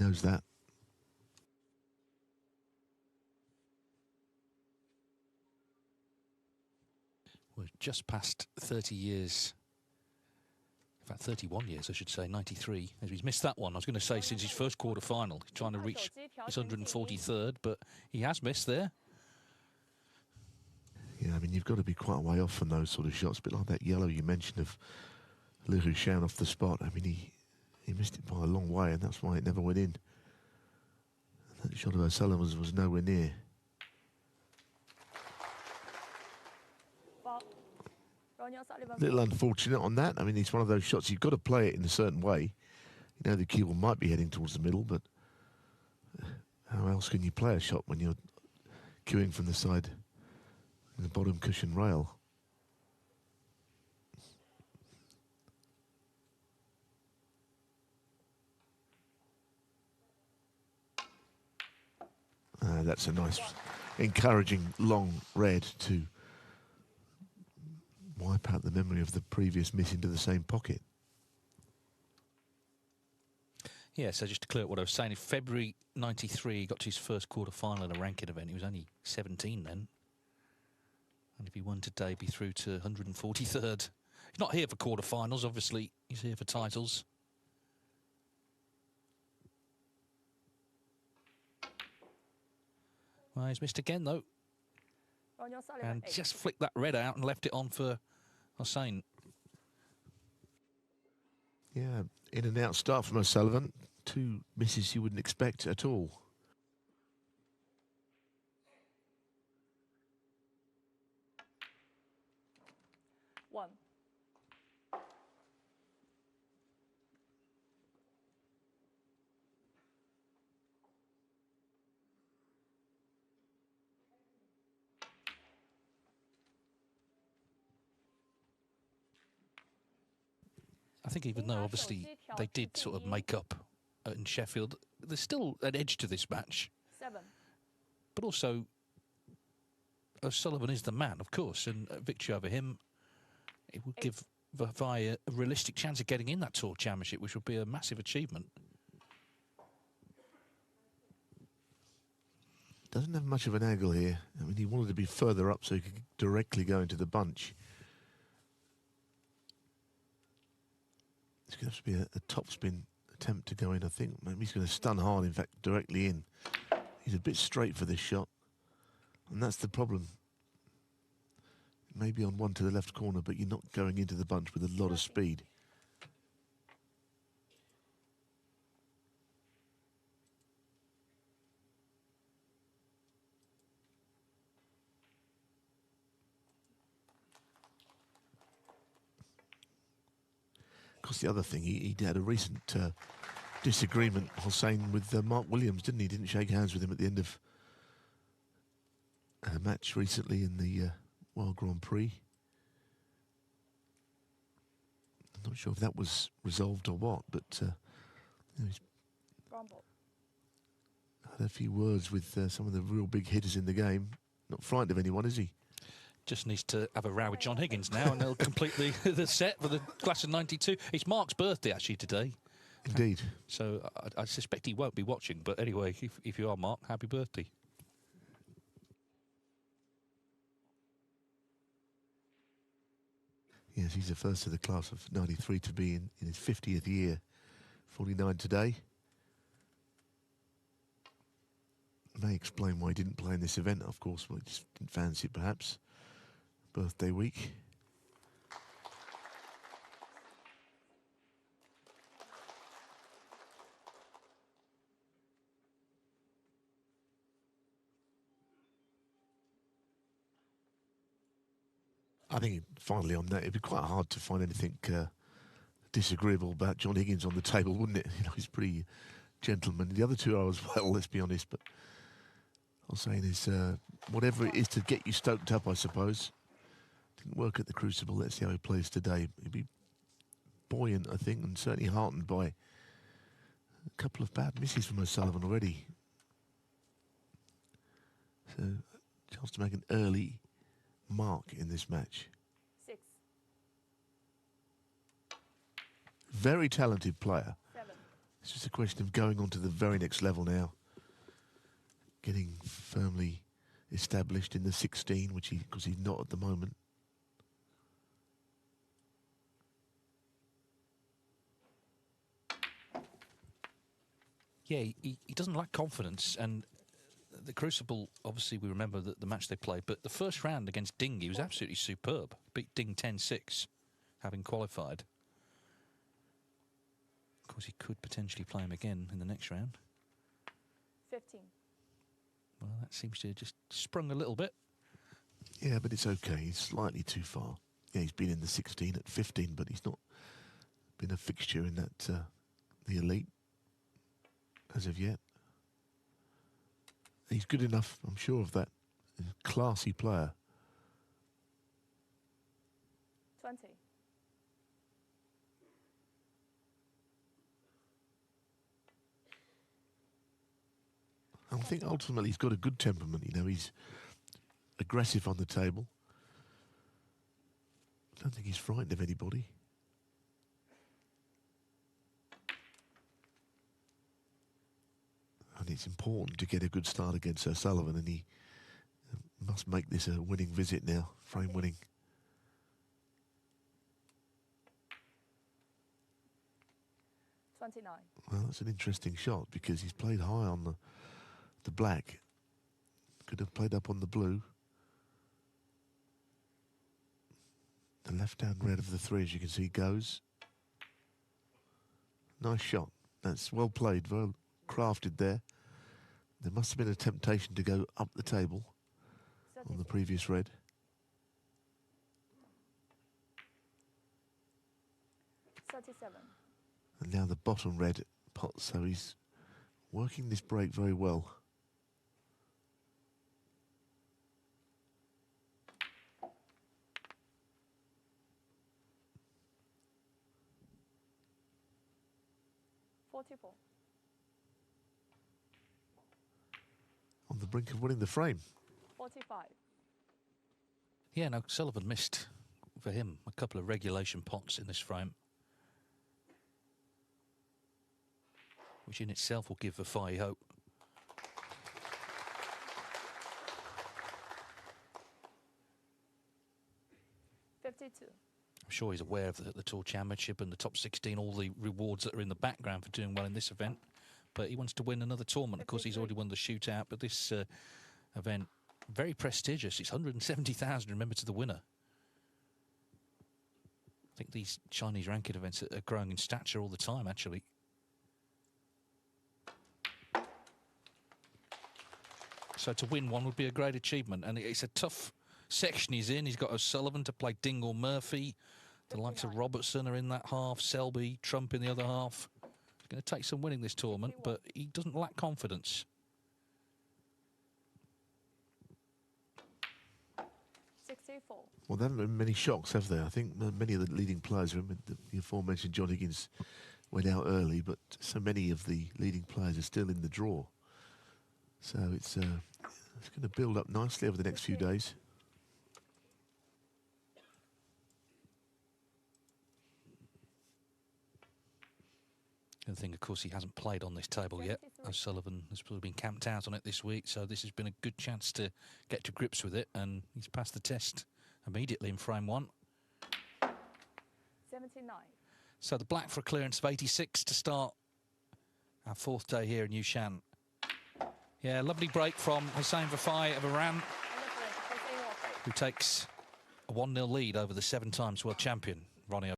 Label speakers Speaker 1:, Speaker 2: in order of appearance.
Speaker 1: knows that.
Speaker 2: We're just past 30 years. In fact, 31 years, I should say, 93. As he's missed that one. I was going to say since his first quarter-final. He's trying to reach his 143rd, but he has missed there.
Speaker 1: Yeah, I mean, you've got to be quite a way off from those sort of shots. A bit like that yellow you mentioned of Le Hossien off the spot. I mean, he missed it by a long way, and that's why it never went in. And that shot of Sullivan was nowhere near. A little unfortunate on that. I mean, it's one of those shots, you've got to play it in a certain way. You know the cue might be heading towards the middle, but how else can you play a shot when you're cueing from the side in the bottom cushion rail? That's a nice, encouraging long red to wipe out the memory of the previous miss into the same pocket.
Speaker 2: Yeah, so just to clear up what I was saying, in February 93, he got to his first quarter-final in a ranking event. He was only 17 then. And if he won today, he'd be through to 143rd. He's not here for quarter-finals, obviously. He's here for titles. Well, he's missed again, though. And just flicked that red out and left it on for Hossien.
Speaker 1: Yeah, in and out start from Sullivan. Two misses you wouldn't expect at all.
Speaker 3: One.
Speaker 2: I think even though obviously they did sort of make up in Sheffield, there's still an edge to this match.
Speaker 3: 7.
Speaker 2: But also, Sullivan is the man, of course, and a victory over him, it would give Vafie a realistic chance of getting in that Tour Championship, which would be a massive achievement.
Speaker 1: Doesn't have much of an angle here. I mean, he wanted to be further up so he could directly go into the bunch. It's going to have to be a topspin attempt to go in, I think. Maybe he's going to stun hard, in fact, directly in. He's a bit straight for this shot. And that's the problem. Maybe on one to the left corner, but you're not going into the bunch with a lot of speed. Of course, the other thing, he had a recent disagreement, Hossien, with Mark Williams, didn't he? Didn't shake hands with him at the end of a match recently in the World Grand Prix. I'm not sure if that was resolved or what, but you know, he's had a few words with some of the real big hitters in the game. Not frightened of anyone, is he?
Speaker 2: Just needs to have a row with John Higgins now, and they'll complete the set for the class of '92. It's Mark's birthday, actually, today.
Speaker 1: Indeed.
Speaker 2: So I suspect he won't be watching, but anyway, if you are, Mark, happy birthday.
Speaker 1: Yes, he's the first of the class of '93 to be in his 50th year, 49 today. May explain why he didn't play in this event, of course. Well, he just didn't fancy it, perhaps. Birthday week. I think finally on that, it'd be quite hard to find anything disagreeable about John Higgins on the table, wouldn't it? You know, he's pretty gentleman. The other two are as well, let's be honest. But I'm saying is whatever it is to get you stoked up, I suppose. Didn't work at the Crucible. Let's see how he plays today. He'd be buoyant, I think, and certainly heartened by a couple of bad misses from Sullivan already. So, chance to make an early mark in this match.
Speaker 3: 6.
Speaker 1: Very talented player.
Speaker 3: 7.
Speaker 1: It's just a question of going on to the very next level now. Getting firmly established in the 16, because he's not at the moment.
Speaker 2: Yeah, he doesn't lack confidence, and the Crucible, obviously we remember the match they played, but the first round against Ding, he was absolutely superb. Beat Ding 10-6, having qualified. Of course, he could potentially play him again in the next round.
Speaker 3: 15.
Speaker 2: Well, that seems to have just sprung a little bit.
Speaker 1: Yeah, but it's okay. He's slightly too far. Yeah, he's been in the 16 at 15, but he's not been a fixture in that the elite as of yet. He's good enough, I'm sure of that. He's a classy player.
Speaker 3: 20.
Speaker 1: I think ultimately he's got a good temperament. You know, he's aggressive on the table. I don't think he's frightened of anybody. And it's important to get a good start against Sullivan, and he must make this a winning visit now, frame winning.
Speaker 3: 29.
Speaker 1: Well, that's an interesting shot because he's played high on the black. Could have played up on the blue. The left-hand red of the three, as you can see, goes. Nice shot. That's well played, well crafted there. There must have been a temptation to go up the table on the previous red.
Speaker 3: 37.
Speaker 1: And now the bottom red pot, so he's working this break very well. On the brink of winning the frame.
Speaker 3: 45.
Speaker 2: Yeah, no, Sullivan missed, for him, a couple of regulation pots in this frame, which in itself will give Vafie hope. I'm sure he's aware of the Tour Championship and the top 16, all the rewards that are in the background for doing well in this event. But he wants to win another tournament. Of course, he's already won the shootout, but this event, very prestigious. It's 170,000, remember, to the winner. I think these Chinese ranking events are growing in stature all the time, actually. So to win one would be a great achievement. And it's a tough section he's in. He's got O'Sullivan to play Ding or Murphy. The likes of Robertson are in that half, Selby, Trump in the other half. It's going to take some winning this tournament, but he doesn't lack confidence.
Speaker 3: 64.
Speaker 1: Well, there haven't been many shocks, have there? I think many of the leading players, remember the aforementioned John Higgins went out early, but so many of the leading players are still in the draw. So it's going to build up nicely over the next few days.
Speaker 2: The thing, of course, he hasn't played on this table yet. O'Sullivan has probably been camped out on it this week, so this has been a good chance to get to grips with it, and he's passed the test immediately in frame one.
Speaker 3: 79.
Speaker 2: So the black for a clearance of 86 to start our fourth day here in Yuhan. Yeah, lovely break from Hossien Vafie of Iran, who takes a 1-0 lead over the 7 times world champion, Ronnie.